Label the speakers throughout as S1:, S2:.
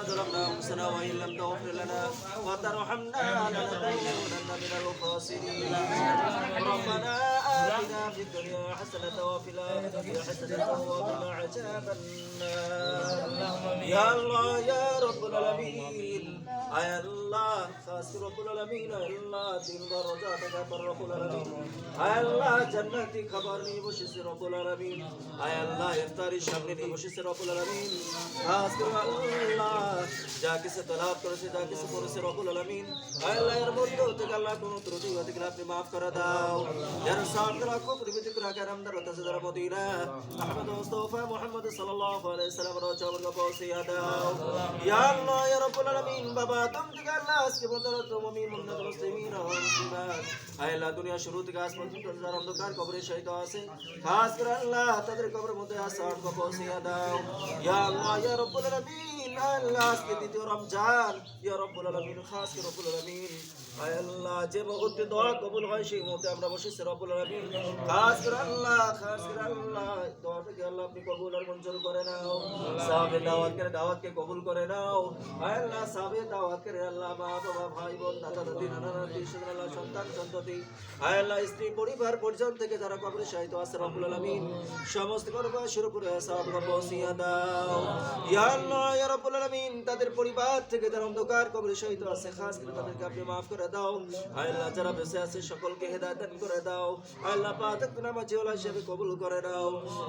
S1: ظلمنا أنفسنا وإن لم تغفر لنا وترحمنا لنكونن من الخاسرين ربنا آتنا في الدنيا حسنة وفي الآخرة حسنة وقنا عذاب النار يا الله يا رب العالمين আয় আল্লাহ খাস রব্বুল আলামিন আল্লাহ তিনবার রোজা থেকে পর রব্বুল আলামিন আয় আল্লাহ জান্নাতি খাবার নিয়ে বসেছে রব্বুল আলামিন আয় আল্লাহ ইফতারির সামনে নিয়ে বসেছে রব্বুল আলামিন খাস করে আল্লাহ যা কিছু তলব করেছে যা কিছু করেছে রব্বুল আলামিন আয় আল্লাহ এর মধ্যে থেকে আল্লাহ কোন ত্রুটি হতে গেলে আপনি maaf করে দাও যারা সামনে রাখো পরিবিত করে কারামদার তাজদার মদিনা আহমদ মুস্তাফা মুহাম্মদ সাল্লাল্লাহু আলাইহি সাল্লাম রোজা বর্গ পৌঁছিয়ে দাও ইয়া আল্লাহ ইয়া রাব্বুল আলামিন বাবা तुम থেকে আল্লাহ আজকে বদলত মুমিন মুমিনাত মুসলিমিন ও মুসলিমাত আয় আল্লাহ দুনিয়া শুরু থেকে আজ পর্যন্ত যারা অন্ধকার কবরে শহীদ আছে খাস করে আল্লাহ তাদের কবরের মধ্যে আসান কো পৌঁছিয়ে দাও ইয়া আল্লাহ ইয়া রাব্বুল আলামিন আল্লাহ আজকে দ্বিতীয় রমজান ইয়া রাব্বুল আলামিন খাস করে রাব্বুল আলামিন আয় আল্লাহ যে মুহূর্তে দোয়া কবুল হয় সেই মুহূর্তে আমরা বসেছি রাব্বুল আলামিন খাস করে আল্লাহ দোয়াটাকে আল্লাহ আপনি কবুল আর মঞ্জুর করে নাও সাহাবে দাওয়াতকে কবুল করে নাও আয় আল্লাহ সাহাবে দাওয়াত করে আল্লাহ মা বাবা ভাই বোন দাদা দাদি নানা নাতি আল্লাহ সন্তান সন্ততি আয় আল্লাহ স্ত্রী পরিবার পরিজন থেকে যারা কবরে শহীদ আছে রাব্বুল আলামিন সমস্ত করবা শুরু করে সাহাবকে পৌঁছিয়ে দাও ইয়া আল্লাহ ইয়া রাব্বুল আলামিন তাদের পরিবার থেকে যারা অন্ধকার কবরে শহীদ আছে খাস করে তাদেরকে আপনি maaf করে দাও আয় আল্লাহ যারা বেঁচে আছে সকলকে হেদায়েত দান করে দাও আয় আল্লাহ পাক নামাজি ওলা হিসেবে কবুল করে দাও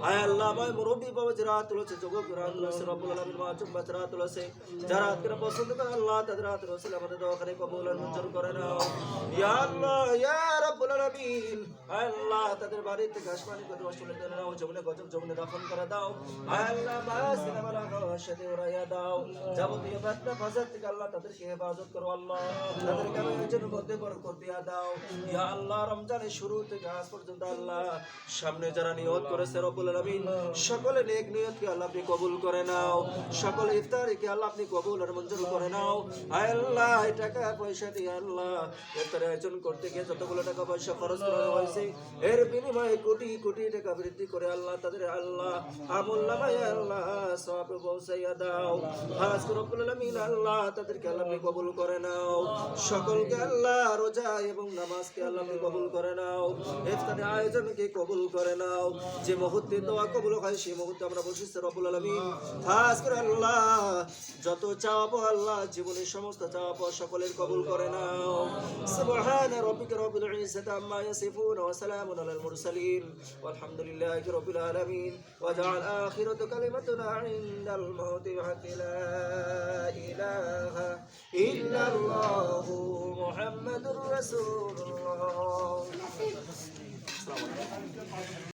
S1: আয় আল্লাহ আমার মুরব্বি বাবা যারা তুলেছে যুবক রাসূল রাব্বুল আলামিন মাসুম বাচ্চারা তুলেছে যারা আজকে পছন্দ করে আল্লাহ তাদের রাসূল আমাদের দোয়া করে কবুল আর মঞ্জুর করে নাও ইয়া আল্লাহ ইয়া রাব্বুল আলামিন আয় আল্লাহ তাদের বাড়ি থেকে আসমানি করে রসুলের দেন নাও জমিনে গজব জমিনে দাফন করে দাও আয় আল্লাহ মাসিনা মালা সাথে ওরাইয়া দাও যাবতীয় বাদনা ফাসাদ থেকে আল্লাহ তাদেরকে হেফাজত করো আল্লাহ তাদের কারণে মধ্যে বরকত দিয়া দাও ইয়া আল্লাহ রমজানের শুরু থেকে আজ পর্যন্ত আল্লাহ সামনে যারা নিয়ত করেছে রব্বুল আলামিন সকলে নেক নিয়তকে আল্লাহ আপনি কবুল করে নাও সকল ইফতারিকে আল্লাহ আপনি কবুল আর মঞ্জুর করে নাও আয় আল্লাহ এই টাকা পয়সা দিয়ে আল্লাহ ইফতারের আয়োজন করতে গিয়ে যতগুলো টাকা পয়সা খরচ করা হয়েছে এর বিনিময়ে কোটি কোটি টাকা বৃদ্ধি করে আল্লাহ তাদের আল্লাহ আমল নামায় আল্লাহ সওয়াব পৌঁছাইয়া দাও খাস করে রব্বুল আলামিন আল্লাহ তাদেরকে আল্লাহ আপনি কবুল করে নাও সকলকে আল্লাহ রোজা এবং নামাজকে আল্লাহ আপনি কবুল করে নাও ইফতারের আয়োজনকে কবুল করে নাও যে মুহূর্তে দোয়া কবুল হয় সেই মুহূর্তে আমরা বসেছি রব্বুল আলামিন খাস করে আল্লাহ যত চাওয়া আল্লাহ জীবনের সমস্ত চাওয়া সকলের কবুল করে নাও সুবহান রাব্বিকা রাব্বিল ইজ্জাতি আম্মা ইয়াসিফুন ওয়া সালামুন আলাল মুরসালিন ওয়ালহামদুলিল্লাহি রাব্বিল আলামিন ওয়া জাআল আখিরাতু কালিমাতুনা ইনদাল মাউতি লা ইলাহা ইল্লাল্লাহু মুহাম্মাদুর রাসূলুল্লাহ